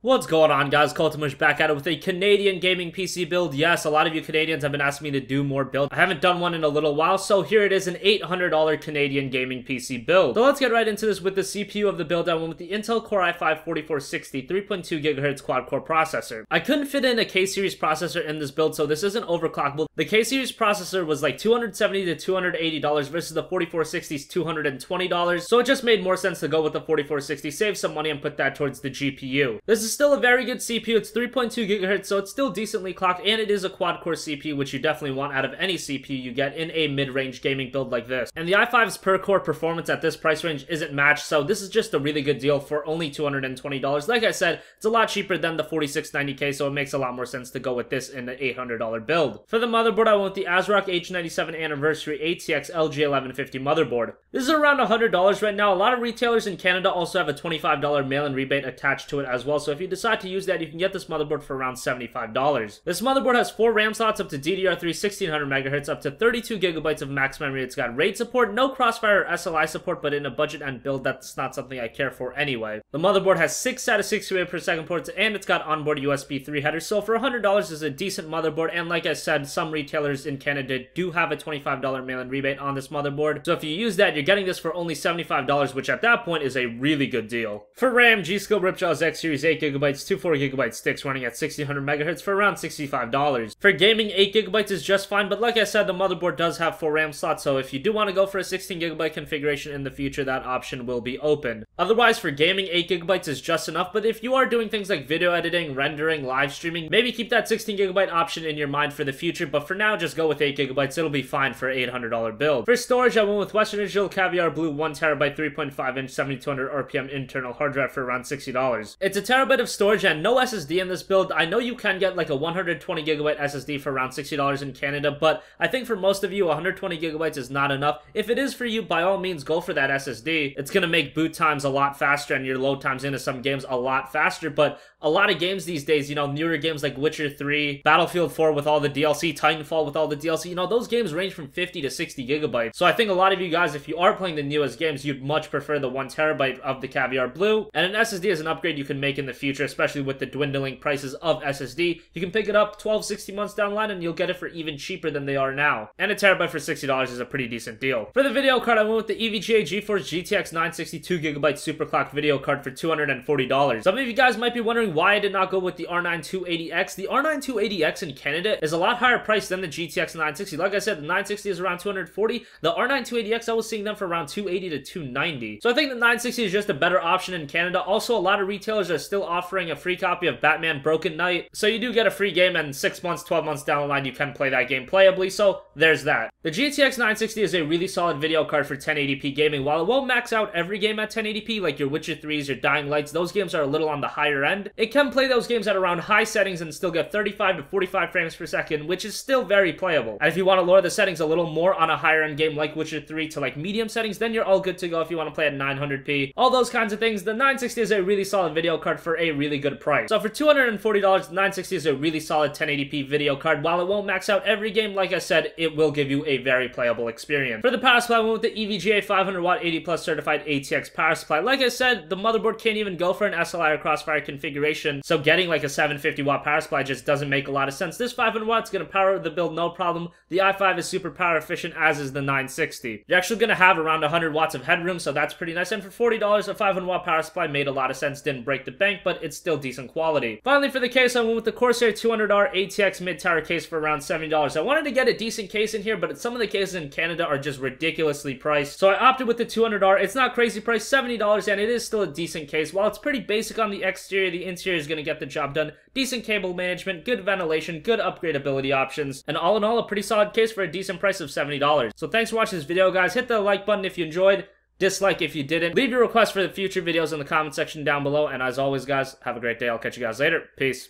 What's going on, guys? Cultimush back at it with a Canadian gaming PC build. Yes, a lot of you Canadians have been asking me to do more builds. I haven't done one in a little while, so here it is, an $800 Canadian gaming PC build. So let's get right into this with the CPU of the build. I went with the Intel Core i5-4460 3.2 GHz quad-core processor. I couldn't fit in a K-series processor in this build, so this isn't overclockable. The K-series processor was like $270 to $280 versus the 4460's $220, so it just made more sense to go with the 4460, save some money, and put that towards the GPU. This is still a very good CPU. It's 3.2 GHz, so it's still decently clocked, and it is a quad-core CPU, which you definitely want out of any CPU you get in a mid-range gaming build like this. And the i5's per-core performance at this price range isn't matched, so this is just a really good deal for only $220. Like I said, it's a lot cheaper than the 4690K, so it makes a lot more sense to go with this in the $800 build. For the motherboard, I went with the ASRock H97 Anniversary ATX LG1150 motherboard. This is around $100 right now. A lot of retailers in Canada also have a $25 mail-in rebate attached to it as well, so if you decide to use that, you can get this motherboard for around $75. This motherboard has 4 RAM slots up to DDR3 1600 MHz, up to 32 GB of max memory. It's got RAID support, no Crossfire or SLI support, but in a budget end build, that's not something I care for anyway. The motherboard has 6 SATA 628 per second ports, and it's got onboard USB 3 headers, so for $100 is a decent motherboard. And like I said, some retailers in Canada do have a $25 mail-in rebate on this motherboard, so if you use that, you're getting this for only $75, which at that point is a really good deal. For RAM-G.Skill RipjawsX Series 8GB, 2 4GB sticks running at 1600 MHz for around $65. For gaming, 8GB is just fine, but like I said, the motherboard does have 4 RAM slots, so if you do want to go for a 16GB configuration in the future, that option will be open. Otherwise, for gaming, 8GB is just enough, but if you are doing things like video editing, rendering, live streaming, maybe keep that 16GB option in your mind for the future, but for now, just go with 8GB. It'll be fine for an $800 build. For storage, I went with Western Digital Caviar Blue 1TB 3.5-inch 7200 RPM internal hard drive for around $60. It's a terabyte of storage and no SSD in this build. I know you can get like a 120GB SSD for around $60 in Canada, but I think for most of you, 120GB is not enough. If it is for you, by all means, go for that SSD. It's gonna make boot times a lot faster and your load times into some games a lot faster, but a lot of games these days, you know, newer games like Witcher 3, Battlefield 4 with all the DLC, Titanfall with all the DLC, you know, those games range from 50 to 60GB. So I think a lot of you guys, if you are playing the newest games, you'd much prefer the 1TB of the Caviar Blue, and an SSD is an upgrade you can make in the future, especially with the dwindling prices of SSD. You can pick it up 12-60 months down the line and you'll get it for even cheaper than they are now. And a terabyte for $60 is a pretty decent deal. For the video card, I went with the EVGA GeForce GTX 960 2GB Superclocked video card for $240. Some of you guys might be wondering why I did not go with the R9 280X. The R9 280X in Canada is a lot higher priced than the GTX 960. Like I said, the 960 is around $240. The R9 280X, I was seeing them for around $280 to $290. So I think the 960 is just a better option in Canada. Also, a lot of retailers are still offering a free copy of Batman Broken Knight, so you do get a free game, and 6 months, 12 months down the line, you can play that game playably, so there's that. The GTX 960 is a really solid video card for 1080p gaming. While it won't max out every game at 1080p, like your Witcher 3s, your Dying Lights, those games are a little on the higher end. It can play those games at around high settings and still get 35 to 45 frames per second, which is still very playable. And if you want to lower the settings a little more on a higher end game like Witcher 3 to like medium settings, then you're all good to go if you want to play at 900p. All those kinds of things, the 960 is a really solid video card for a really good price. So for $240, the 960 is a really solid 1080p video card. While it won't max out every game, like I said, it will give you a very playable experience. For the power supply, I went with the EVGA 500W 80+ certified ATX power supply. Like I said, the motherboard can't even go for an SLI or Crossfire configuration, so getting like a 750W power supply just doesn't make a lot of sense. This 500W is going to power the build no problem. The i5 is super power efficient, as is the 960. You're actually going to have around 100 watts of headroom, so that's pretty nice. And for $40, a 500W power supply made a lot of sense. Didn't break the bank, but it's still decent quality. Finally, for the case, I went with the Corsair $200 ATX Mid Tower case for around $70. I wanted to get a decent case in here, but some of the cases in Canada are just ridiculously priced, so I opted with the $200. It's not crazy priced, $70, and it is still a decent case. While it's pretty basic on the exterior, the interior is going to get the job done. Decent cable management, good ventilation, good upgradability options, and all in all, a pretty solid case for a decent price of $70. So thanks for watching this video, guys. Hit the like button if you enjoyed, dislike if you didn't. Leave your requests for the future videos in the comment section down below, and as always, guys, have a great day. I'll catch you guys later. Peace.